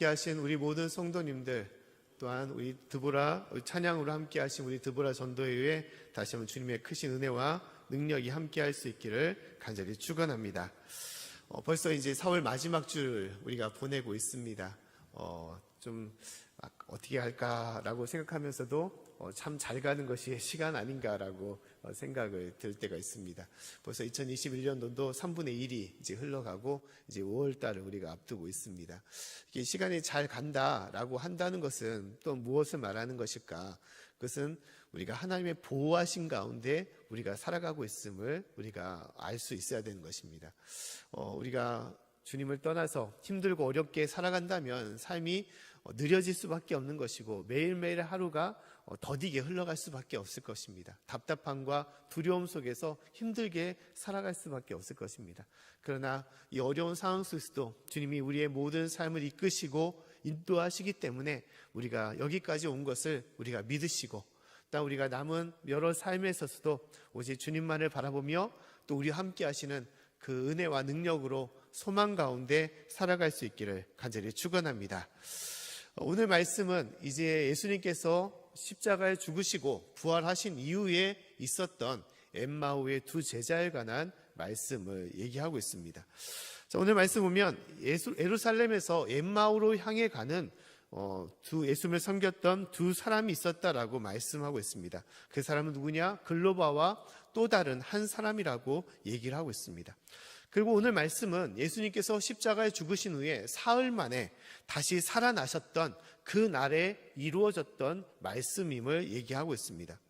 함께 하신 우리 모든 성도님들, 또한 우리 찬양으로 함께 하신 우리 드보라 전도회에 다시 한번 주님의 크신 은혜와 능력이 함께 할 수 있기를 간절히 축원합니다. 벌써 이제 4월 마지막 주를 우리가 보내고 있습니다. 좀 어떻게 할까라고 생각하면서도 참 잘 가는 것이 시간 아닌가라고 생각을 들 때가 있습니다. 벌써 2021년도도 3분의 1이 이제 흘러가고 이제 5월 달을 우리가 앞두고 있습니다. 이게 시간이 잘 간다라고 한다는 것은 또 무엇을 말하는 것일까? 그것은 우리가 하나님의 보호하신 가운데 우리가 살아가고 있음을 우리가 알 수 있어야 되는 것입니다. 우리가 주님을 떠나서 힘들고 어렵게 살아간다면 삶이 느려질 수밖에 없는 것이고 매일매일 하루가 더디게 흘러갈 수밖에 없을 것입니다. 답답함과 두려움 속에서 힘들게 살아갈 수밖에 없을 것입니다. 그러나 이 어려운 상황 속에서도 주님이 우리의 모든 삶을 이끄시고 인도하시기 때문에 우리가 여기까지 온 것을 우리가 믿으시고 또 우리가 남은 여러 삶에 있어서도 오직 주님만을 바라보며 또 우리와 함께 하시는 그 은혜와 능력으로 소망 가운데 살아갈 수 있기를 간절히 축원합니다. 오늘 말씀은 이제 예수님께서 십자가에 죽으시고 부활하신 이후에 있었던 엠마오의 두 제자에 관한 말씀을 얘기하고 있습니다. 자, 오늘 말씀 보면 예루살렘에서 엠마오로 향해 가는 예수님을 섬겼던 두 사람이 있었다라고 말씀하고 있습니다. 그 사람은 누구냐? 글로바와 또 다른 한 사람이라고 얘기를 하고 있습니다. 그리고 오늘 말씀은 예수님께서 십자가에 죽으신 후에 사흘 만에 다시 살아나셨던 그 날에 이루어졌던 말씀임을 얘기하고 있습니다.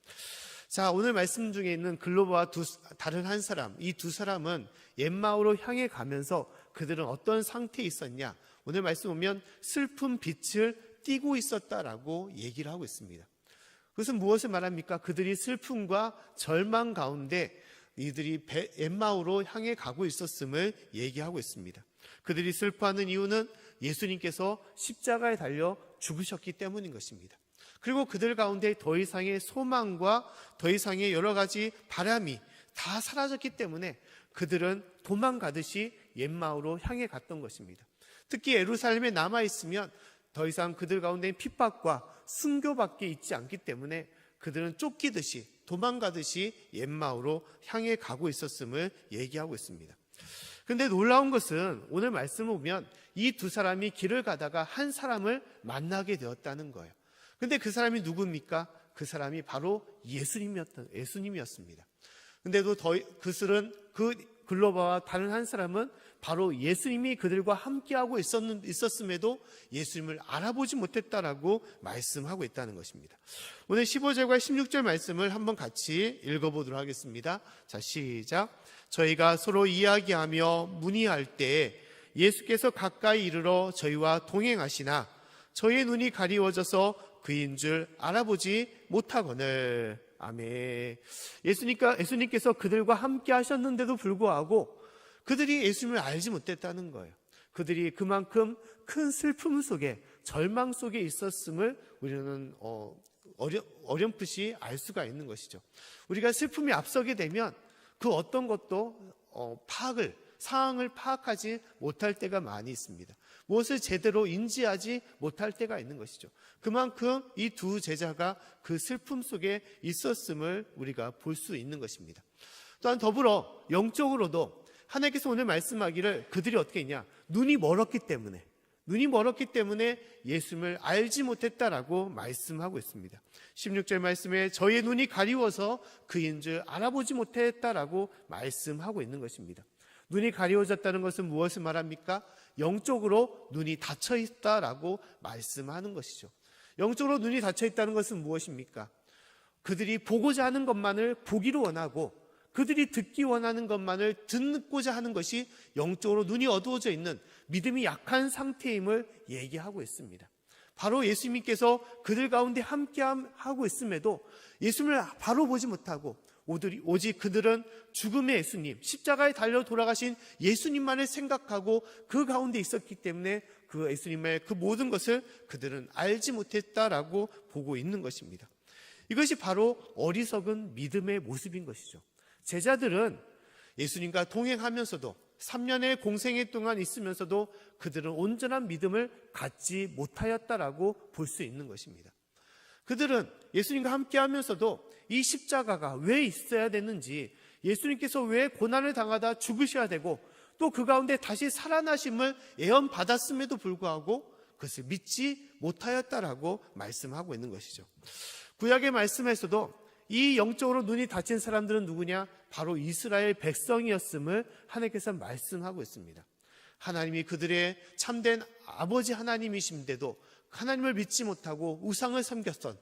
자, 오늘 말씀 중에 있는 글로바와 다른 한 사람, 이 두 사람은 엠마오로 향해 가면서 그들은 어떤 상태에 있었냐? 오늘 말씀 보면 슬픈 빛을 띠고 있었다라고 얘기를 하고 있습니다. 그것은 무엇을 말합니까? 그들이 슬픔과 절망 가운데 이들이 엠마오로 향해 가고 있었음을 얘기하고 있습니다. 그들이 슬퍼하는 이유는 예수님께서 십자가에 달려 죽으셨기 때문인 것입니다. 그리고 그들 가운데 더 이상의 소망과 더 이상의 여러 가지 바람이 다 사라졌기 때문에 그들은 도망가듯이 엠마오로 향해 갔던 것입니다. 특히 예루살렘에 남아있으면 더 이상 그들 가운데 핍박과 순교밖에 있지 않기 때문에 그들은 쫓기듯이 도망가듯이 엠마오로 향해 가고 있었음을 얘기하고 있습니다. 그런데 놀라운 것은 오늘 말씀을 보면 이 두 사람이 길을 가다가 한 사람을 만나게 되었다는 거예요. 그런데 그 사람이 누굽니까? 그 사람이 바로 예수님이었습니다. 그런데도 그 글로바와 다른 한 사람은 바로 예수님이 그들과 함께하고 있었음에도 예수님을 알아보지 못했다라고 말씀하고 있다는 것입니다. 오늘 15절과 16절 말씀을 한번 같이 읽어보도록 하겠습니다. 자, 시작. 저희가 서로 이야기하며 문의할 때 예수께서 가까이 이르러 저희와 동행하시나 저희의 눈이 가리워져서 그인 줄 알아보지 못하거늘. 아멘. 예수님께서 그들과 함께 하셨는데도 불구하고 그들이 예수님을 알지 못했다는 거예요. 그들이 그만큼 큰 슬픔 속에 절망 속에 있었음을 우리는 어렴풋이 알 수가 있는 것이죠. 우리가 슬픔이 앞서게 되면 그 어떤 것도 상황을 파악하지 못할 때가 많이 있습니다. 무엇을 제대로 인지하지 못할 때가 있는 것이죠. 그만큼 이 두 제자가 그 슬픔 속에 있었음을 우리가 볼 수 있는 것입니다. 또한 더불어 영적으로도 하나님께서 오늘 말씀하기를 그들이 어떻게 했냐? 눈이 멀었기 때문에 예수님을 알지 못했다라고 말씀하고 있습니다. 16절 말씀에 저희의 눈이 가리워서 그인 줄 알아보지 못했다라고 말씀하고 있는 것입니다. 눈이 가리워졌다는 것은 무엇을 말합니까? 영적으로 눈이 닫혀 있다라고 말씀하는 것이죠. 영적으로 눈이 닫혀 있다는 것은 무엇입니까? 그들이 보고자 하는 것만을 보기로 원하고 그들이 듣기 원하는 것만을 듣고자 하는 것이 영적으로 눈이 어두워져 있는 믿음이 약한 상태임을 얘기하고 있습니다. 바로 예수님께서 그들 가운데 함께하고 있음에도 예수님을 바로 보지 못하고 오직 그들은 죽음의 예수님, 십자가에 달려 돌아가신 예수님만을 생각하고 그 가운데 있었기 때문에 그 예수님의 그 모든 것을 그들은 알지 못했다라고 보고 있는 것입니다. 이것이 바로 어리석은 믿음의 모습인 것이죠. 제자들은 예수님과 동행하면서도 3년의 공생애 동안 있으면서도 그들은 온전한 믿음을 갖지 못하였다라고 볼 수 있는 것입니다. 그들은 예수님과 함께 하면서도 이 십자가가 왜 있어야 되는지, 예수님께서 왜 고난을 당하다 죽으셔야 되고 또 그 가운데 다시 살아나심을 예언받았음에도 불구하고 그것을 믿지 못하였다라고 말씀하고 있는 것이죠. 구약의 말씀에서도 이 영적으로 눈이 닫힌 사람들은 누구냐? 바로 이스라엘 백성이었음을 하나님께서 말씀하고 있습니다. 하나님이 그들의 참된 아버지 하나님이신데도 하나님을 믿지 못하고 우상을 섬겼던,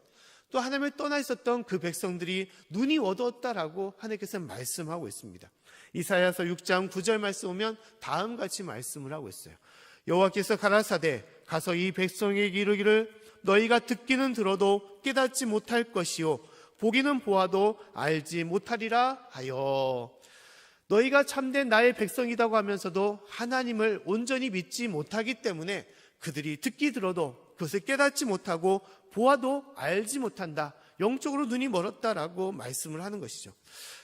또 하나님을 떠나 있었던 그 백성들이 눈이 어두웠다라고 하나님께서 말씀하고 있습니다. 이사야서 6장 9절 말씀 보면 다음같이 말씀을 하고 있어요. 여호와께서 가라사대 가서 이 백성에게 이르기를 너희가 듣기는 들어도 깨닫지 못할 것이요 보기는 보아도 알지 못하리라 하여. 너희가 참된 나의 백성이라고 하면서도 하나님을 온전히 믿지 못하기 때문에 그들이 듣기 들어도 그것을 깨닫지 못하고 보아도 알지 못한다. 영적으로 눈이 멀었다라고 말씀을 하는 것이죠.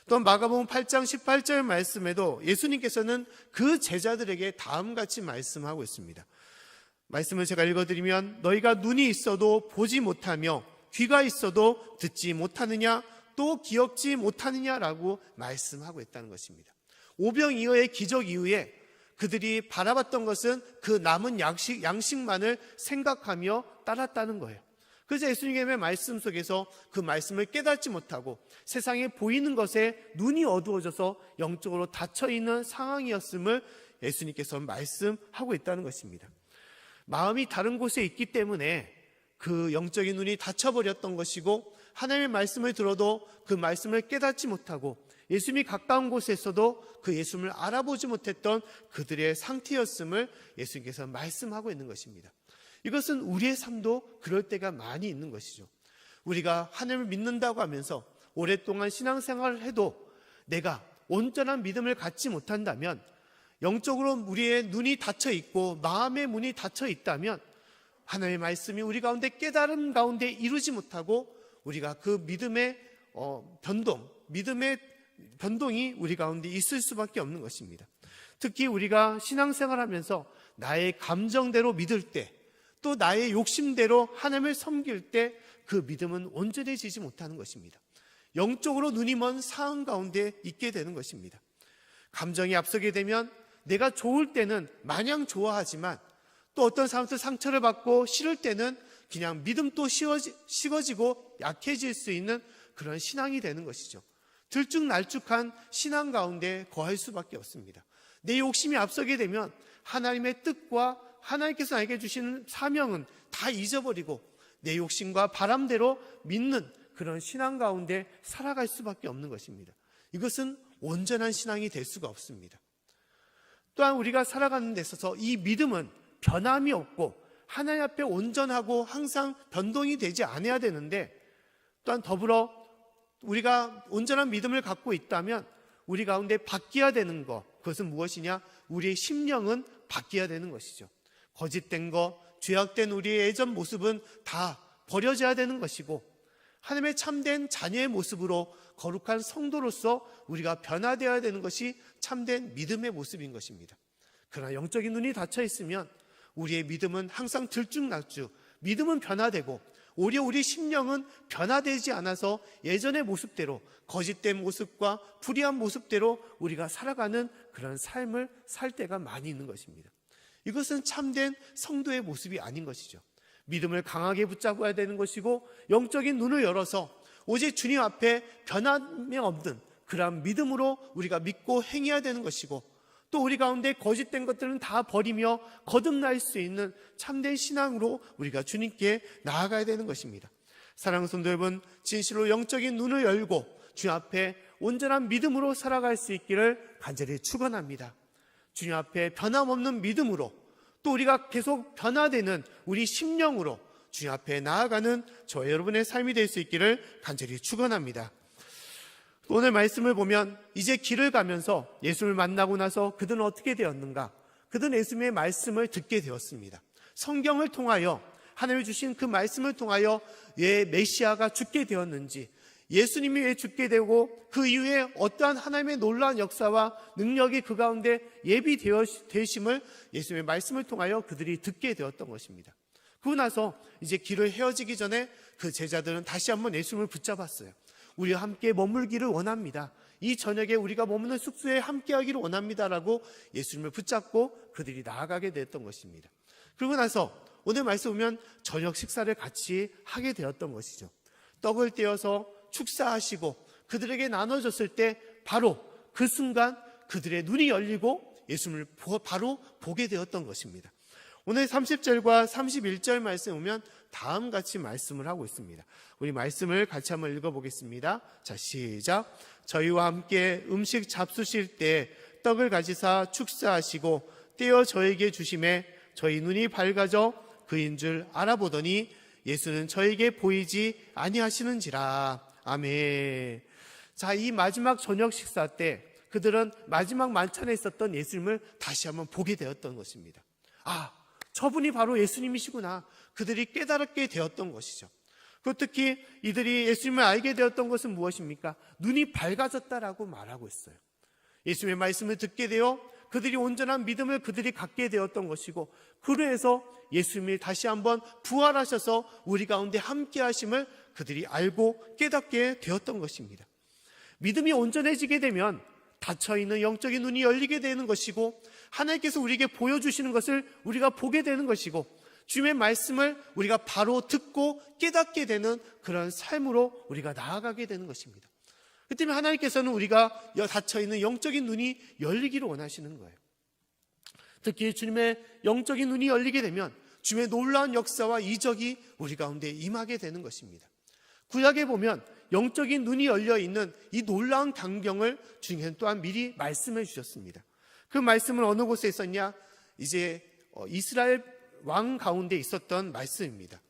또 마가복음 8장 18절 말씀에도 예수님께서는 그 제자들에게 다음같이 말씀하고 있습니다. 말씀을 제가 읽어드리면 너희가 눈이 있어도 보지 못하며 귀가 있어도 듣지 못하느냐 또 기억지 못하느냐라고 말씀하고 있다는 것입니다. 오병이어의 기적 이후에 그들이 바라봤던 것은 그 남은 양식만을 생각하며 따랐다는 거예요. 그래서 예수님의 말씀 속에서 그 말씀을 깨닫지 못하고 세상에 보이는 것에 눈이 어두워져서 영적으로 닫혀있는 상황이었음을 예수님께서 말씀하고 있다는 것입니다. 마음이 다른 곳에 있기 때문에 그 영적인 눈이 닫혀버렸던 것이고, 하나님의 말씀을 들어도 그 말씀을 깨닫지 못하고 예수님이 가까운 곳에서도 그 예수님을 알아보지 못했던 그들의 상태였음을 예수님께서 말씀하고 있는 것입니다. 이것은 우리의 삶도 그럴 때가 많이 있는 것이죠. 우리가 하나님을 믿는다고 하면서 오랫동안 신앙생활을 해도 내가 온전한 믿음을 갖지 못한다면, 영적으로 우리의 눈이 닫혀 있고 마음의 문이 닫혀 있다면 하나님의 말씀이 우리 가운데 깨달음 가운데 이루지 못하고 우리가 그 믿음의 변동이 우리 가운데 있을 수밖에 없는 것입니다. 특히 우리가 신앙생활하면서 나의 감정대로 믿을 때, 또 나의 욕심대로 하나님을 섬길 때 그 믿음은 온전해지지 못하는 것입니다. 영적으로 눈이 먼 상황 가운데 있게 되는 것입니다. 감정이 앞서게 되면 내가 좋을 때는 마냥 좋아하지만 또 어떤 사람들 상처를 받고 싫을 때는 그냥 믿음도 식어지고 약해질 수 있는 그런 신앙이 되는 것이죠. 들쭉날쭉한 신앙 가운데 거할 수밖에 없습니다. 내 욕심이 앞서게 되면 하나님의 뜻과 하나님께서 나에게 주시는 사명은 다 잊어버리고 내 욕심과 바람대로 믿는 그런 신앙 가운데 살아갈 수밖에 없는 것입니다. 이것은 온전한 신앙이 될 수가 없습니다. 또한 우리가 살아가는 데 있어서 이 믿음은 변함이 없고 하나님 앞에 온전하고 항상 변동이 되지 않아야 되는데, 또한 더불어 우리가 온전한 믿음을 갖고 있다면 우리 가운데 바뀌어야 되는 것, 그것은 무엇이냐? 우리의 심령은 바뀌어야 되는 것이죠. 거짓된 것, 죄악된 우리의 예전 모습은 다 버려져야 되는 것이고, 하나님의 참된 자녀의 모습으로 거룩한 성도로서 우리가 변화되어야 되는 것이 참된 믿음의 모습인 것입니다. 그러나 영적인 눈이 닫혀 있으면 우리의 믿음은 항상 들쭉날쭉, 믿음은 변화되고 오히려 우리 심령은 변화되지 않아서 예전의 모습대로, 거짓된 모습과 불의한 모습대로 우리가 살아가는 그런 삶을 살 때가 많이 있는 것입니다. 이것은 참된 성도의 모습이 아닌 것이죠. 믿음을 강하게 붙잡아야 되는 것이고, 영적인 눈을 열어서 오직 주님 앞에 변함이 없는 그러한 믿음으로 우리가 믿고 행해야 되는 것이고, 또 우리 가운데 거짓된 것들은 다 버리며 거듭날 수 있는 참된 신앙으로 우리가 주님께 나아가야 되는 것입니다. 사랑하는 성도 여러분, 진실로 영적인 눈을 열고 주님 앞에 온전한 믿음으로 살아갈 수 있기를 간절히 축원합니다. 주님 앞에 변함없는 믿음으로, 또 우리가 계속 변화되는 우리 심령으로 주님 앞에 나아가는 저와 여러분의 삶이 될 수 있기를 간절히 축원합니다. 오늘 말씀을 보면 이제 길을 가면서 예수를 만나고 나서 그들은 어떻게 되었는가? 그들은 예수님의 말씀을 듣게 되었습니다. 성경을 통하여, 하나님이 주신 그 말씀을 통하여 왜 메시아가 죽게 되었는지, 예수님이 왜 죽게 되고 그 이후에 어떠한 하나님의 놀라운 역사와 능력이 그 가운데 예비되심을 예수님의 말씀을 통하여 그들이 듣게 되었던 것입니다. 그러고 나서 이제 길을 헤어지기 전에 그 제자들은 다시 한번 예수님을 붙잡았어요. 우리와 함께 머물기를 원합니다. 이 저녁에 우리가 머무는 숙소에 함께하기를 원합니다라고 예수님을 붙잡고 그들이 나아가게 되었던 것입니다. 그러고 나서 오늘 말씀 보면 저녁 식사를 같이 하게 되었던 것이죠. 떡을 떼어서 축사하시고 그들에게 나눠줬을 때 바로 그 순간 그들의 눈이 열리고 예수님을 바로 보게 되었던 것입니다. 오늘 30절과 31절 말씀에 보면 다음 같이 말씀을 하고 있습니다. 우리 말씀을 같이 한번 읽어보겠습니다. 자, 시작. 저희와 함께 음식 잡수실 때 떡을 가지사 축사하시고 떼어 저에게 주심에 저희 눈이 밝아져 그인 줄 알아보더니 예수는 저에게 보이지 아니하시는지라. 아멘. 자, 이 마지막 저녁 식사 때 그들은 마지막 만찬에 있었던 예수님을 다시 한번 보게 되었던 것입니다. 아, 저분이 바로 예수님이시구나. 그들이 깨달게 되었던 것이죠. 그 특히 이들이 예수님을 알게 되었던 것은 무엇입니까? 눈이 밝아졌다라고 말하고 있어요. 예수님의 말씀을 듣게 되어 그들이 온전한 믿음을 그들이 갖게 되었던 것이고, 그래서 예수님이 다시 한번 부활하셔서 우리 가운데 함께 하심을 그들이 알고 깨닫게 되었던 것입니다. 믿음이 온전해지게 되면 닫혀있는 영적인 눈이 열리게 되는 것이고, 하나님께서 우리에게 보여주시는 것을 우리가 보게 되는 것이고, 주님의 말씀을 우리가 바로 듣고 깨닫게 되는 그런 삶으로 우리가 나아가게 되는 것입니다. 그 때문에 하나님께서는 우리가 닫혀있는 영적인 눈이 열리기를 원하시는 거예요. 특히 주님의 영적인 눈이 열리게 되면 주님의 놀라운 역사와 이적이 우리 가운데 임하게 되는 것입니다. 구약에 보면 영적인 눈이 열려있는 이 놀라운 광경을 주님께서는 또한 미리 말씀해 주셨습니다. 그 말씀은 어느 곳에 있었냐? 이제 이스라엘 왕 가운데 있었던 말씀입니다.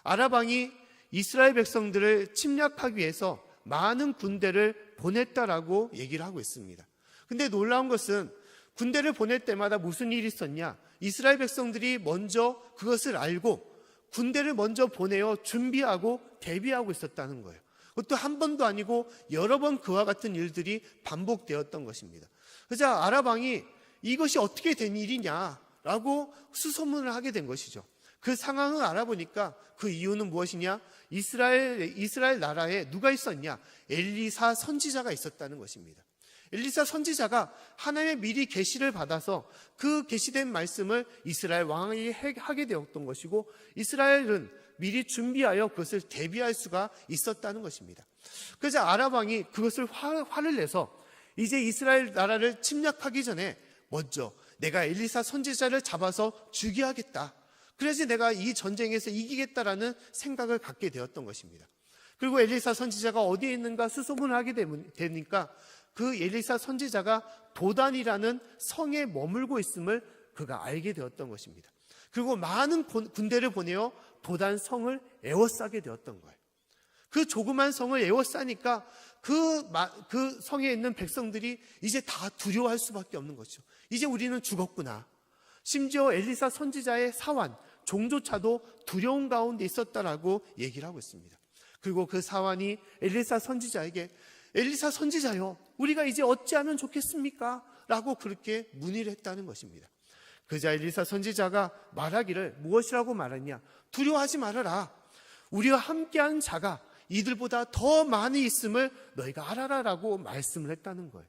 아랍왕이 이스라엘 백성들을 침략하기 위해서 많은 군대를 보냈다라고 얘기를 하고 있습니다. 근데 놀라운 것은 군대를 보낼 때마다 무슨 일이 있었냐? 이스라엘 백성들이 먼저 그것을 알고 군대를 먼저 보내어 준비하고 대비하고 있었다는 거예요. 그것도 한 번도 아니고 여러 번 그와 같은 일들이 반복되었던 것입니다. 그래서 아랍왕이 이것이 어떻게 된 일이냐라고 수소문을 하게 된 것이죠. 그 상황을 알아보니까 그 이유는 무엇이냐? 이스라엘 나라에 누가 있었냐? 엘리사 선지자가 있었다는 것입니다. 엘리사 선지자가 하나님의 미리 계시를 받아서 그 계시된 말씀을 이스라엘 왕이 하게 되었던 것이고, 이스라엘은 미리 준비하여 그것을 대비할 수가 있었다는 것입니다. 그래서 아랍 왕이 그것을 화를 내서 이제 이스라엘 나라를 침략하기 전에 먼저 내가 엘리사 선지자를 잡아서 죽여야겠다. 그래서 내가 이 전쟁에서 이기겠다라는 생각을 갖게 되었던 것입니다. 그리고 엘리사 선지자가 어디에 있는가 수소문을 하게 되니까 그 엘리사 선지자가 도단이라는 성에 머물고 있음을 그가 알게 되었던 것입니다. 그리고 많은 군대를 보내어 도단 성을 에워싸게 되었던 거예요. 그 조그만 성을 에워싸니까 그 성에 있는 백성들이 이제 다 두려워할 수밖에 없는 것이죠. 이제 우리는 죽었구나. 심지어 엘리사 선지자의 사환, 종조차도 두려운 가운데 있었다라고 얘기를 하고 있습니다. 그리고 그 사환이 엘리사 선지자에게 엘리사 선지자요, 우리가 이제 어찌하면 좋겠습니까? 라고 그렇게 문의를 했다는 것입니다. 그자 엘리사 선지자가 말하기를 무엇이라고 말했냐? 두려워하지 말아라. 우리와 함께한 자가 이들보다 더 많이 있음을 너희가 알아라라고 말씀을 했다는 거예요.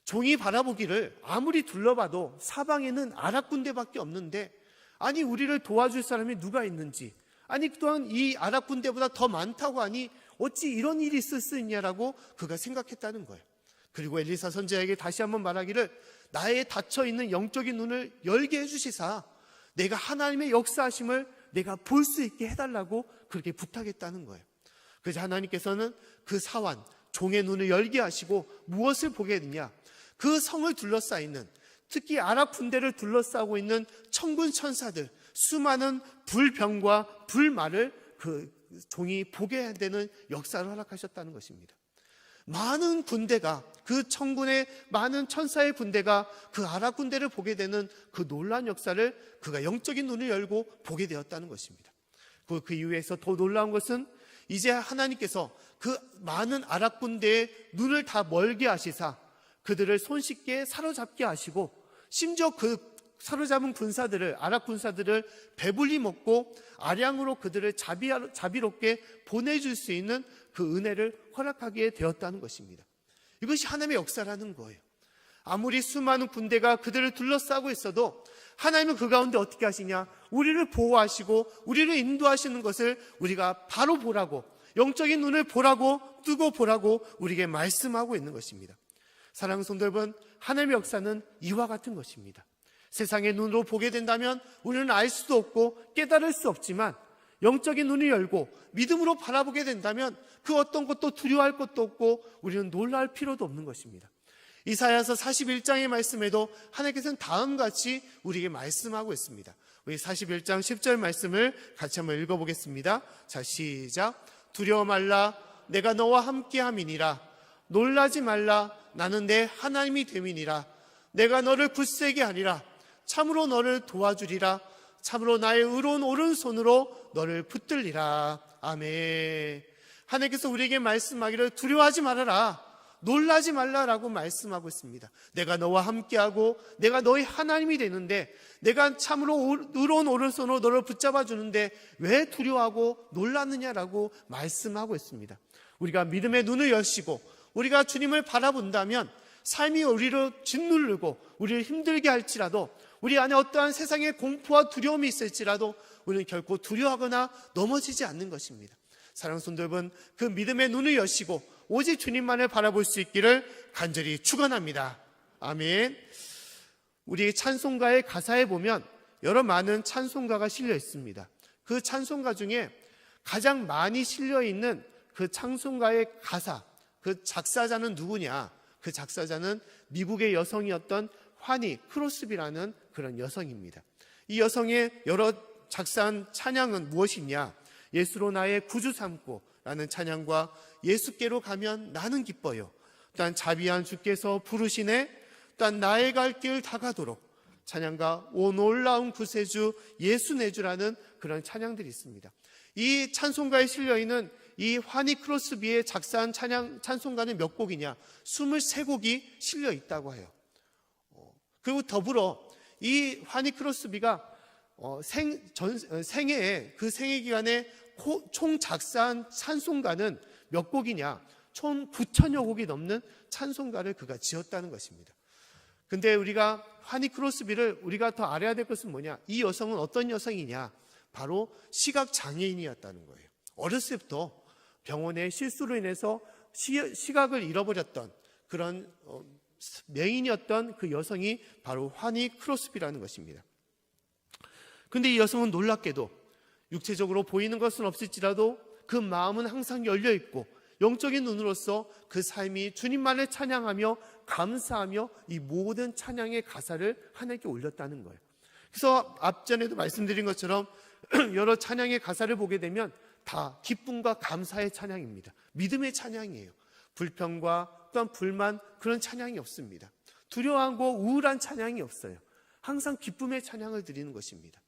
종이 바라보기를 아무리 둘러봐도 사방에는 아랍 군대밖에 없는데, 아니 우리를 도와줄 사람이 누가 있는지, 아니 또한 이 아랍 군대보다 더 많다고 하니 어찌 이런 일이 있을 수 있냐라고 그가 생각했다는 거예요. 그리고 엘리사 선지자에게 다시 한번 말하기를 나의 닫혀있는 영적인 눈을 열게 해주시사 내가 하나님의 역사하심을 내가 볼 수 있게 해달라고 그렇게 부탁했다는 거예요. 그래서 하나님께서는 그 사환, 종의 눈을 열게 하시고 무엇을 보게 되냐? 그 성을 둘러싸이는, 특히 아랍 군대를 둘러싸고 있는 천군 천사들, 수많은 불병과 불말을 그 종이 보게 되는 역사를 허락하셨다는 것입니다. 많은 군대가, 그 천군의 많은 천사의 군대가 그 아랍 군대를 보게 되는 그 놀라운 역사를 그가 영적인 눈을 열고 보게 되었다는 것입니다. 그 이후에서 더 놀라운 것은 이제 하나님께서 그 많은 아랍 군대의 눈을 다 멀게 하시사 그들을 손쉽게 사로잡게 하시고, 심지어 그 사로잡은 군사들을, 아랍 군사들을 배불리 먹고 아량으로 그들을 자비롭게 보내줄 수 있는 그 은혜를 허락하게 되었다는 것입니다. 이것이 하나님의 역사라는 거예요. 아무리 수많은 군대가 그들을 둘러싸고 있어도 하나님은 그 가운데 어떻게 하시냐? 우리를 보호하시고 우리를 인도하시는 것을 우리가 바로 보라고, 영적인 눈을 보라고, 뜨고 보라고 우리에게 말씀하고 있는 것입니다. 사랑하는 성도 여러분, 하나님의 역사는 이와 같은 것입니다. 세상의 눈으로 보게 된다면 우리는 알 수도 없고 깨달을 수 없지만, 영적인 눈을 열고 믿음으로 바라보게 된다면 그 어떤 것도 두려워할 것도 없고 우리는 놀랄 필요도 없는 것입니다. 이사야서 41장의 말씀에도 하나님께서는 다음같이 우리에게 말씀하고 있습니다. 우리 41장 10절 말씀을 같이 한번 읽어보겠습니다. 자, 시작. 두려워 말라, 내가 너와 함께함이니라. 놀라지 말라, 나는 내 하나님이 됨이니라. 내가 너를 굳세게 하리라. 참으로 너를 도와주리라. 참으로 나의 의로운 오른손으로 너를 붙들리라. 아멘. 하나님께서 우리에게 말씀하기를 두려워하지 말아라, 놀라지 말라라고 말씀하고 있습니다. 내가 너와 함께하고 내가 너의 하나님이 되는데, 내가 참으로 의로운 오른손으로 너를 붙잡아 주는데 왜 두려워하고 놀랐느냐라고 말씀하고 있습니다. 우리가 믿음의 눈을 여시고 우리가 주님을 바라본다면 삶이 우리를 짓누르고 우리를 힘들게 할지라도, 우리 안에 어떠한 세상의 공포와 두려움이 있을지라도 우리는 결코 두려워하거나 넘어지지 않는 것입니다. 사랑하는 성도 여러분, 그 믿음의 눈을 여시고 오직 주님만을 바라볼 수 있기를 간절히 축원합니다. 아멘. 우리 찬송가의 가사에 보면 여러 많은 찬송가가 실려 있습니다. 그 찬송가 중에 가장 많이 실려 있는 그 찬송가의 가사, 그 작사자는 누구냐? 그 작사자는 미국의 여성이었던 화니 크로스비라는 그런 여성입니다. 이 여성의 여러 작사한 찬양은 무엇이냐? 예수로 나의 구주 삼고 라는 찬양과 예수께로 가면 나는 기뻐요, 또한 자비한 주께서 부르시네, 또한 나의 갈 길 다가도록 찬양과 오 놀라운 구세주 예수 내주라는 그런 찬양들이 있습니다. 이 찬송가에 실려있는 이 화니 크로스비의 작사한 찬송가는 몇 곡이냐? 23곡이 실려 있다고 해요. 그리고 더불어 이 화니 크로스비가 생애에, 그 생애 기간에 총 작사한 찬송가는 몇 곡이냐? 총 9천여 곡이 넘는 찬송가를 그가 지었다는 것입니다. 근데 우리가 화니 크로스비를 우리가 더 알아야 될 것은 뭐냐? 이 여성은 어떤 여성이냐? 바로 시각장애인이었다는 거예요. 어렸을 때부터 병원의 실수로 인해서 시각을 잃어버렸던 그런 맹인이었던 그 여성이 바로 화니 크로스비라는 것입니다. 근데 이 여성은 놀랍게도 육체적으로 보이는 것은 없을지라도 그 마음은 항상 열려있고 영적인 눈으로서 그 삶이 주님만을 찬양하며 감사하며 이 모든 찬양의 가사를 하나님께 올렸다는 거예요. 그래서 앞전에도 말씀드린 것처럼 여러 찬양의 가사를 보게 되면 다 기쁨과 감사의 찬양입니다. 믿음의 찬양이에요. 불평과 또한 불만, 그런 찬양이 없습니다. 두려워하고 우울한 찬양이 없어요. 항상 기쁨의 찬양을 드리는 것입니다.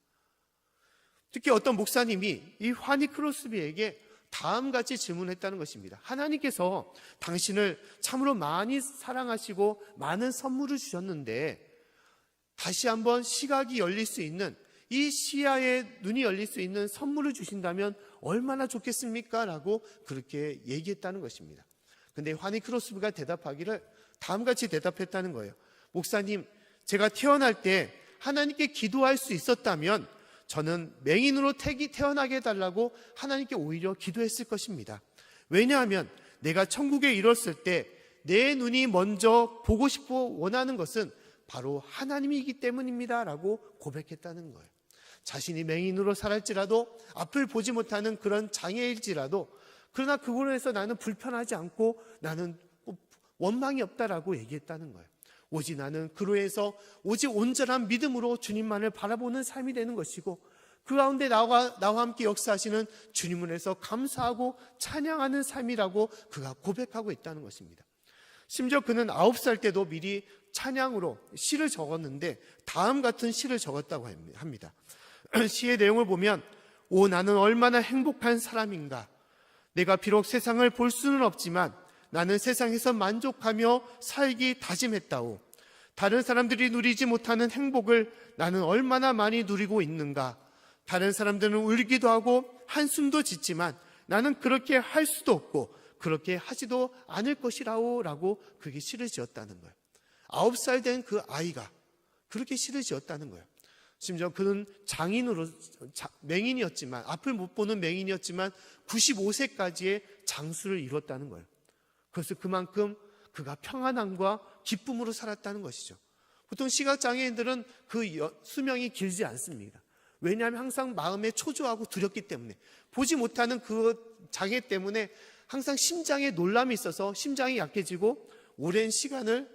특히 어떤 목사님이 이 화니 크로스비에게 다음같이 질문했다는 것입니다. 하나님께서 당신을 참으로 많이 사랑하시고 많은 선물을 주셨는데 다시 한번 시각이 열릴 수 있는, 이 시야의 눈이 열릴 수 있는 선물을 주신다면 얼마나 좋겠습니까? 라고 그렇게 얘기했다는 것입니다. 근데 화니 크로스비가 대답하기를 다음같이 대답했다는 거예요. 목사님, 제가 태어날 때 하나님께 기도할 수 있었다면 저는 맹인으로 태어나게 해달라고 하나님께 오히려 기도했을 것입니다. 왜냐하면 내가 천국에 이뤘을 때 내 눈이 먼저 보고 싶어 원하는 것은 바로 하나님이기 때문입니다 라고 고백했다는 거예요. 자신이 맹인으로 살았지라도, 앞을 보지 못하는 그런 장애일지라도, 그러나 그걸로 해서 나는 불편하지 않고 나는 원망이 없다라고 얘기했다는 거예요. 오직 나는 그로 해서 오직 온전한 믿음으로 주님만을 바라보는 삶이 되는 것이고, 그 가운데 나와 함께 역사하시는 주님을 해서 감사하고 찬양하는 삶이라고 그가 고백하고 있다는 것입니다. 심지어 그는 9살 때도 미리 찬양으로 시를 적었는데 다음 같은 시를 적었다고 합니다. 시의 내용을 보면, 오 나는 얼마나 행복한 사람인가, 내가 비록 세상을 볼 수는 없지만 나는 세상에서 만족하며 살기 다짐했다오. 다른 사람들이 누리지 못하는 행복을 나는 얼마나 많이 누리고 있는가. 다른 사람들은 울기도 하고 한숨도 짓지만 나는 그렇게 할 수도 없고 그렇게 하지도 않을 것이라오 라고 그게 시를 지었다는 거예요. 9살 된 그 아이가 그렇게 시를 지었다는 거예요. 심지어 그는 장인으로 맹인이었지만, 앞을 못 보는 맹인이었지만 95세까지의 장수를 이뤘다는 거예요. 그래서 그만큼 그가 평안함과 기쁨으로 살았다는 것이죠. 보통 시각장애인들은 그 수명이 길지 않습니다. 왜냐하면 항상 마음에 초조하고 두렵기 때문에, 보지 못하는 그 장애 때문에 항상 심장에 놀람이 있어서 심장이 약해지고 오랜 시간을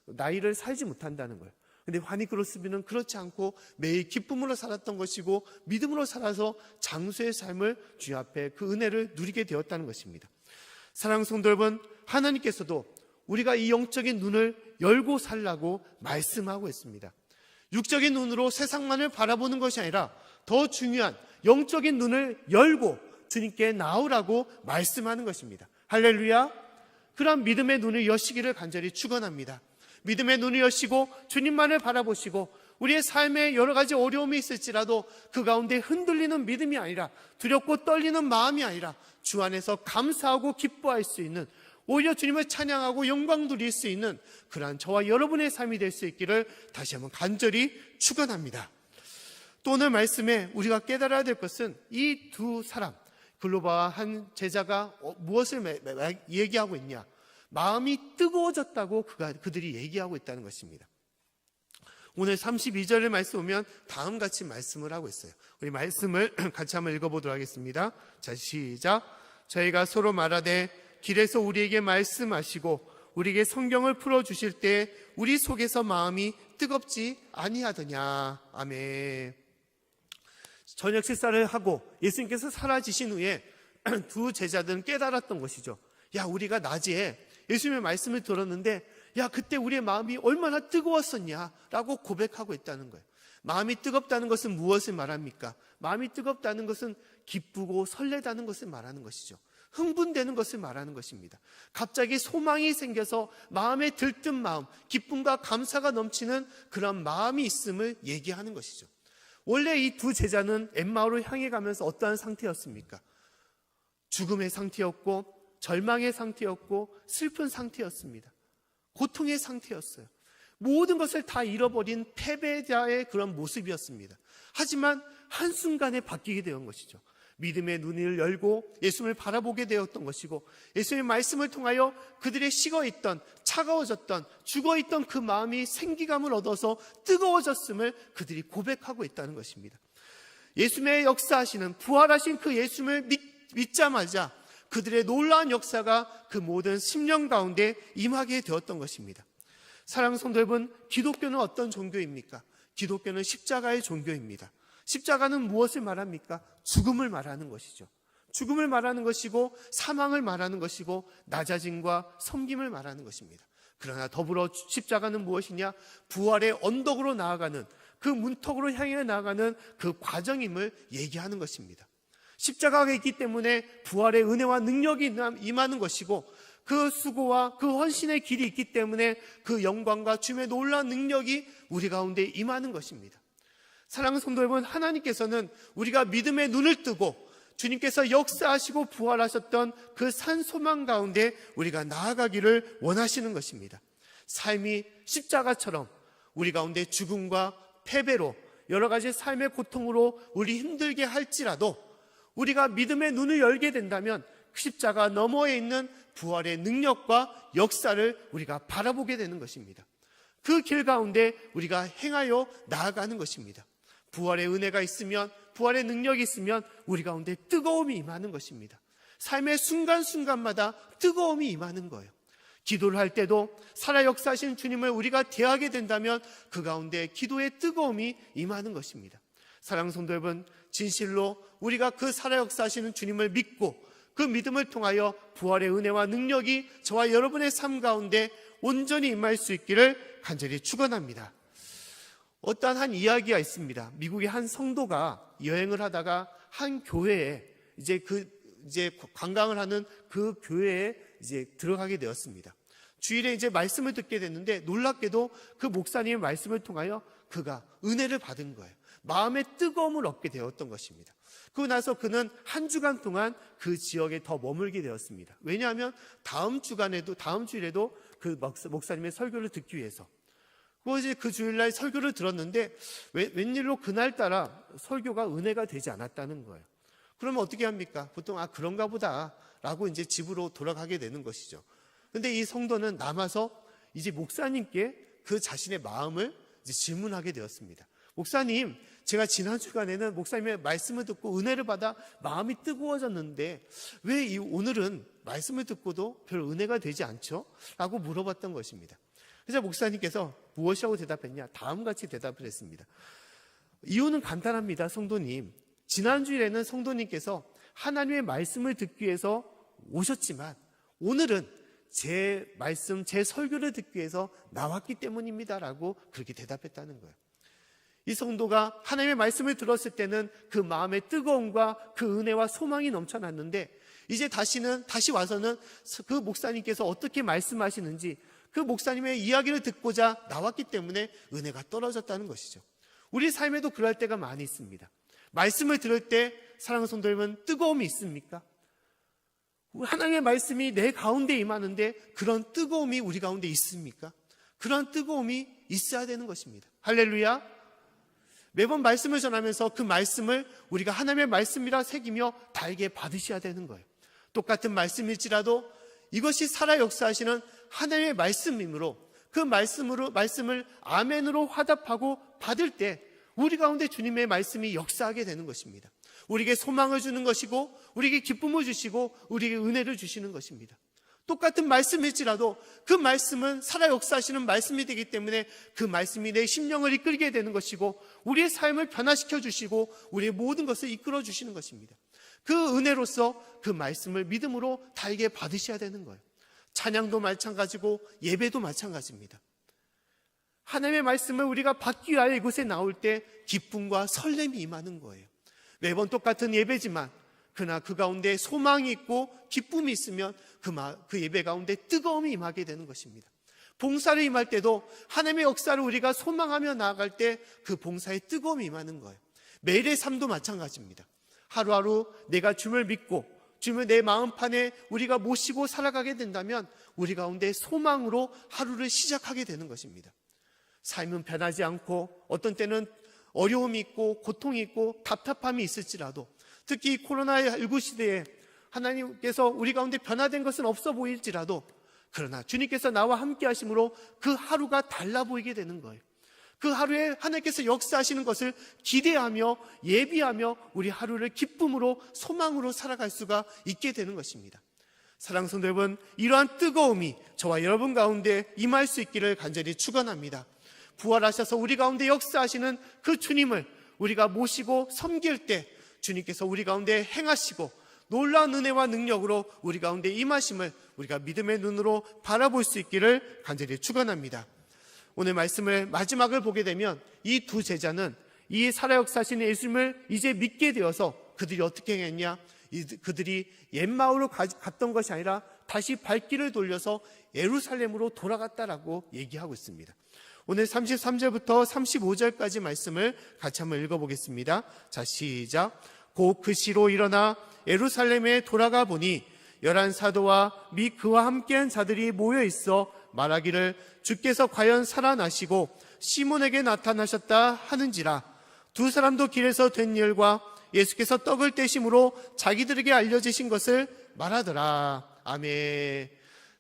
나이를 살지 못한다는 거예요. 근데 환희 그로스비는 그렇지 않고 매일 기쁨으로 살았던 것이고 믿음으로 살아서 장수의 삶을 주님 앞에 그 은혜를 누리게 되었다는 것입니다. 사랑하는 성도 여러분, 하나님께서도 우리가 이 영적인 눈을 열고 살라고 말씀하고 있습니다. 육적인 눈으로 세상만을 바라보는 것이 아니라 더 중요한 영적인 눈을 열고 주님께 나오라고 말씀하는 것입니다. 할렐루야. 그런 믿음의 눈을 여시기를 간절히 축원합니다. 믿음의 눈을 여시고 주님만을 바라보시고 우리의 삶에 여러 가지 어려움이 있을지라도 그 가운데 흔들리는 믿음이 아니라, 두렵고 떨리는 마음이 아니라 주 안에서 감사하고 기뻐할 수 있는, 오히려 주님을 찬양하고 영광 드릴 수 있는 그러한 저와 여러분의 삶이 될 수 있기를 다시 한번 간절히 축원합니다. 또 오늘 말씀에 우리가 깨달아야 될 것은 이 두 사람, 글로바와 한 제자가 무엇을 얘기하고 있냐? 마음이 뜨거워졌다고 그들이 얘기하고 있다는 것입니다. 오늘 32절의 말씀 보면 다음같이 말씀을 하고 있어요. 우리 말씀을 같이 한번 읽어보도록 하겠습니다. 자, 시작. 저희가 서로 말하되 길에서 우리에게 말씀하시고 우리에게 성경을 풀어주실 때 우리 속에서 마음이 뜨겁지 아니하더냐. 아멘. 저녁 식사를 하고 예수님께서 사라지신 후에 두 제자들은 깨달았던 것이죠. 야, 우리가 낮에 예수님의 말씀을 들었는데 야, 그때 우리의 마음이 얼마나 뜨거웠었냐라고 고백하고 있다는 거예요. 마음이 뜨겁다는 것은 무엇을 말합니까? 마음이 뜨겁다는 것은 기쁘고 설레다는 것을 말하는 것이죠. 흥분되는 것을 말하는 것입니다. 갑자기 소망이 생겨서 마음에 들뜬 마음, 기쁨과 감사가 넘치는 그런 마음이 있음을 얘기하는 것이죠. 원래 이 두 제자는 엠마오를 향해 가면서 어떠한 상태였습니까? 죽음의 상태였고 절망의 상태였고 슬픈 상태였습니다. 고통의 상태였어요. 모든 것을 다 잃어버린 패배자의 그런 모습이었습니다. 하지만 한순간에 바뀌게 되는 것이죠. 믿음의 눈을 열고 예수님을 바라보게 되었던 것이고, 예수님의 말씀을 통하여 그들의 식어있던, 차가워졌던, 죽어있던 그 마음이 생기감을 얻어서 뜨거워졌음을 그들이 고백하고 있다는 것입니다. 예수님의 역사하시는, 부활하신 그 예수님을 믿자마자 그들의 놀라운 역사가 그 모든 심령 가운데 임하게 되었던 것입니다. 사랑하는 성도 여러분, 기독교는 어떤 종교입니까? 기독교는 십자가의 종교입니다. 십자가는 무엇을 말합니까? 죽음을 말하는 것이죠. 죽음을 말하는 것이고 사망을 말하는 것이고 낮아짐과 섬김을 말하는 것입니다. 그러나 더불어 십자가는 무엇이냐? 부활의 언덕으로 나아가는, 그 문턱으로 향해 나아가는 그 과정임을 얘기하는 것입니다. 십자가가 있기 때문에 부활의 은혜와 능력이 임하는 것이고, 그 수고와 그 헌신의 길이 있기 때문에 그 영광과 주님의 놀라운 능력이 우리 가운데 임하는 것입니다. 사랑하는 성도 여러분, 하나님께서는 우리가 믿음의 눈을 뜨고 주님께서 역사하시고 부활하셨던 그 산소망 가운데 우리가 나아가기를 원하시는 것입니다. 삶이 십자가처럼 우리 가운데 죽음과 패배로 여러 가지 삶의 고통으로 우리 힘들게 할지라도 우리가 믿음의 눈을 열게 된다면 십자가 너머에 있는 부활의 능력과 역사를 우리가 바라보게 되는 것입니다. 그 길 가운데 우리가 행하여 나아가는 것입니다. 부활의 은혜가 있으면, 부활의 능력이 있으면 우리 가운데 뜨거움이 임하는 것입니다. 삶의 순간순간마다 뜨거움이 임하는 거예요. 기도를 할 때도 살아 역사하신 주님을 우리가 대하게 된다면 그 가운데 기도의 뜨거움이 임하는 것입니다. 사랑하는 성도 여러분, 진실로 우리가 그 살아 역사하시는 주님을 믿고 그 믿음을 통하여 부활의 은혜와 능력이 저와 여러분의 삶 가운데 온전히 임할 수 있기를 간절히 축원합니다. 어떠한 한 이야기가 있습니다. 미국의 한 성도가 여행을 하다가 한 교회에 이제 그 이제 관광을 하는 그 교회에 이제 들어가게 되었습니다. 주일에 이제 말씀을 듣게 됐는데 놀랍게도 그 목사님의 말씀을 통하여 그가 은혜를 받은 거예요. 마음의 뜨거움을 얻게 되었던 것입니다. 그러고 나서 그는 한 주간 동안 그 지역에 더 머물게 되었습니다. 왜냐하면 다음 주일에도 그 목사님의 설교를 듣기 위해서. 그리고 이제 그 주일날 설교를 들었는데 웬일로 그날따라 설교가 은혜가 되지 않았다는 거예요. 그러면 어떻게 합니까? 보통 그런가 보다 라고 이제 집으로 돌아가게 되는 것이죠. 근데 이 성도는 남아서 이제 목사님께 그 자신의 마음을 이제 질문하게 되었습니다. 목사님, 제가 지난 주간에는 목사님의 말씀을 듣고 은혜를 받아 마음이 뜨거워졌는데 왜 오늘은 말씀을 듣고도 별 은혜가 되지 않죠? 라고 물어봤던 것입니다. 그래서 목사님께서 무엇이라고 대답했냐? 다음같이 대답을 했습니다. 이유는 간단합니다, 성도님. 지난 주일에는 성도님께서 하나님의 말씀을 듣기 위해서 오셨지만 오늘은 제 말씀, 제 설교를 듣기 위해서 나왔기 때문입니다 라고 그렇게 대답했다는 거예요. 이 성도가 하나님의 말씀을 들었을 때는 그 마음의 뜨거움과 그 은혜와 소망이 넘쳐났는데 이제 다시 와서는 그 목사님께서 어떻게 말씀하시는지 그 목사님의 이야기를 듣고자 나왔기 때문에 은혜가 떨어졌다는 것이죠. 우리 삶에도 그럴 때가 많이 있습니다. 말씀을 들을 때 사랑하는 성도 여러분, 뜨거움이 있습니까? 하나님의 말씀이 내 가운데 임하는데 그런 뜨거움이 우리 가운데 있습니까? 그런 뜨거움이 있어야 되는 것입니다. 할렐루야. 매번 말씀을 전하면서 그 말씀을 우리가 하나님의 말씀이라 새기며 달게 받으셔야 되는 거예요. 똑같은 말씀일지라도 이것이 살아 역사하시는 하나님의 말씀이므로 그 말씀을 아멘으로 화답하고 받을 때 우리 가운데 주님의 말씀이 역사하게 되는 것입니다. 우리에게 소망을 주는 것이고 우리에게 기쁨을 주시고 우리에게 은혜를 주시는 것입니다. 똑같은 말씀일지라도 그 말씀은 살아 역사하시는 말씀이 되기 때문에 그 말씀이 내 심령을 이끌게 되는 것이고 우리의 삶을 변화시켜 주시고 우리의 모든 것을 이끌어 주시는 것입니다. 그 은혜로서 그 말씀을 믿음으로 달게 받으셔야 되는 거예요. 찬양도 마찬가지고 예배도 마찬가지입니다. 하나님의 말씀을 우리가 받기 위하여 이곳에 나올 때 기쁨과 설렘이 임하는 거예요. 매번 똑같은 예배지만 그러나 그 가운데 소망이 있고 기쁨이 있으면 그 예배 가운데 뜨거움이 임하게 되는 것입니다. 봉사를 임할 때도 하나님의 역사를 우리가 소망하며 나아갈 때 그 봉사의 뜨거움이 임하는 거예요. 매일의 삶도 마찬가지입니다. 하루하루 내가 주님을 믿고 주님을 내 마음판에 우리가 모시고 살아가게 된다면 우리 가운데 소망으로 하루를 시작하게 되는 것입니다. 삶은 변하지 않고 어떤 때는 어려움이 있고 고통이 있고 답답함이 있을지라도 특히 코로나19 시대에 하나님께서 우리 가운데 변화된 것은 없어 보일지라도 그러나 주님께서 나와 함께 하심으로 그 하루가 달라 보이게 되는 거예요. 그 하루에 하나님께서 역사하시는 것을 기대하며 예비하며 우리 하루를 기쁨으로 소망으로 살아갈 수가 있게 되는 것입니다. 사랑하는 성도 여러분, 이러한 뜨거움이 저와 여러분 가운데 임할 수 있기를 간절히 축원합니다. 부활하셔서 우리 가운데 역사하시는 그 주님을 우리가 모시고 섬길 때 주님께서 우리 가운데 행하시고 놀라운 은혜와 능력으로 우리 가운데 임하심을 우리가 믿음의 눈으로 바라볼 수 있기를 간절히 축원합니다. 오늘 말씀을 마지막을 보게 되면 이 두 제자는 이 살아 역사하신 예수님을 이제 믿게 되어서 그들이 어떻게 했냐? 그들이 옛마을로 갔던 것이 아니라 다시 발길을 돌려서 예루살렘으로 돌아갔다라고 얘기하고 있습니다. 오늘 33절부터 35절까지 말씀을 같이 한번 읽어보겠습니다. 자, 시작. 곧 그 시로 일어나 예루살렘에 돌아가 보니 11 사도와 및 그와 함께한 자들이 모여 있어 말하기를 주께서 과연 살아나시고 시몬에게 나타나셨다 하는지라. 두 사람도 길에서 된 일과 예수께서 떡을 떼심으로 자기들에게 알려지신 것을 말하더라. 아멘.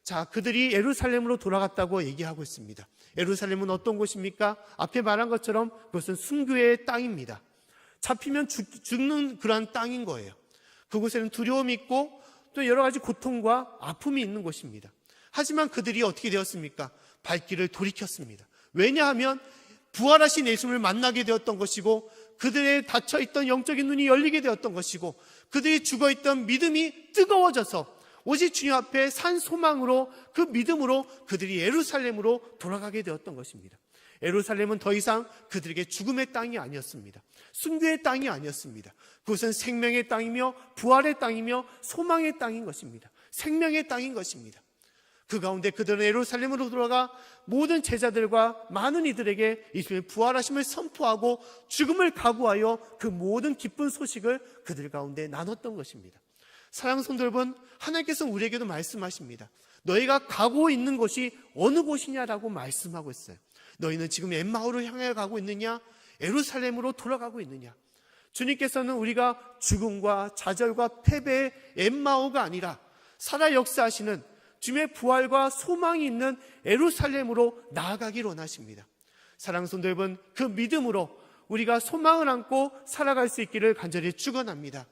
자, 그들이 예루살렘으로 돌아갔다고 얘기하고 있습니다. 예루살렘은 어떤 곳입니까? 앞에 말한 것처럼 그것은 순교의 땅입니다. 잡히면 죽는 그러한 땅인 거예요. 그곳에는 두려움이 있고 또 여러 가지 고통과 아픔이 있는 곳입니다. 하지만 그들이 어떻게 되었습니까? 발길을 돌이켰습니다. 왜냐하면 부활하신 예수님을 만나게 되었던 것이고 그들의 닫혀있던 영적인 눈이 열리게 되었던 것이고 그들이 죽어있던 믿음이 뜨거워져서 오직 주님 앞에 산 소망으로 그 믿음으로 그들이 예루살렘으로 돌아가게 되었던 것입니다. 예루살렘은 더 이상 그들에게 죽음의 땅이 아니었습니다. 순교의 땅이 아니었습니다. 그것은 생명의 땅이며 부활의 땅이며 소망의 땅인 것입니다. 생명의 땅인 것입니다. 그 가운데 그들은 예루살렘으로 돌아가 모든 제자들과 많은 이들에게 예수님의 부활하심을 선포하고 죽음을 각오하여 그 모든 기쁜 소식을 그들 가운데 나눴던 것입니다. 사랑하는 성도 여러분, 하나님께서 우리에게도 말씀하십니다. 너희가 가고 있는 곳이 어느 곳이냐라고 말씀하고 있어요. 너희는 지금 엠마오를 향해 가고 있느냐, 예루살렘으로 돌아가고 있느냐. 주님께서는 우리가 죽음과 좌절과 패배의 엠마오가 아니라 살아 역사하시는 주님의 부활과 소망이 있는 예루살렘으로 나아가기를 원하십니다. 사랑하는 성도 여러분, 그 믿음으로 우리가 소망을 안고 살아갈 수 있기를 간절히 축원합니다.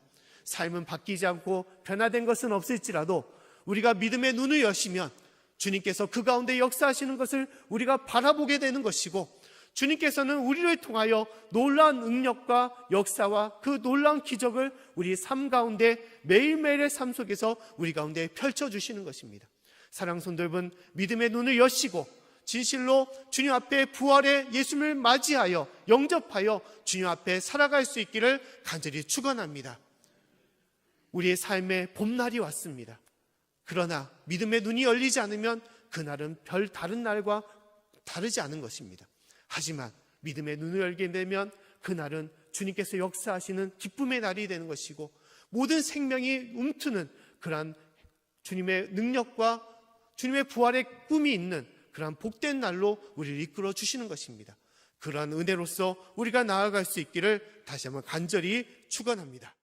삶은 바뀌지 않고 변화된 것은 없을지라도 우리가 믿음의 눈을 여시면 주님께서 그 가운데 역사하시는 것을 우리가 바라보게 되는 것이고, 주님께서는 우리를 통하여 놀라운 능력과 역사와 그 놀라운 기적을 우리 삶 가운데 매일매일의 삶 속에서 우리 가운데 펼쳐주시는 것입니다. 사랑하는 성도 여러분, 믿음의 눈을 여시고 진실로 주님 앞에 부활의 예수님을 맞이하여 영접하여 주님 앞에 살아갈 수 있기를 간절히 축원합니다. 우리의 삶에 봄날이 왔습니다. 그러나 믿음의 눈이 열리지 않으면 그날은 별 다른 날과 다르지 않은 것입니다. 하지만 믿음의 눈을 열게 되면 그날은 주님께서 역사하시는 기쁨의 날이 되는 것이고, 모든 생명이 움트는 그러한 주님의 능력과 주님의 부활의 꿈이 있는 그러한 복된 날로 우리를 이끌어 주시는 것입니다. 그러한 은혜로서 우리가 나아갈 수 있기를 다시 한번 간절히 축원합니다.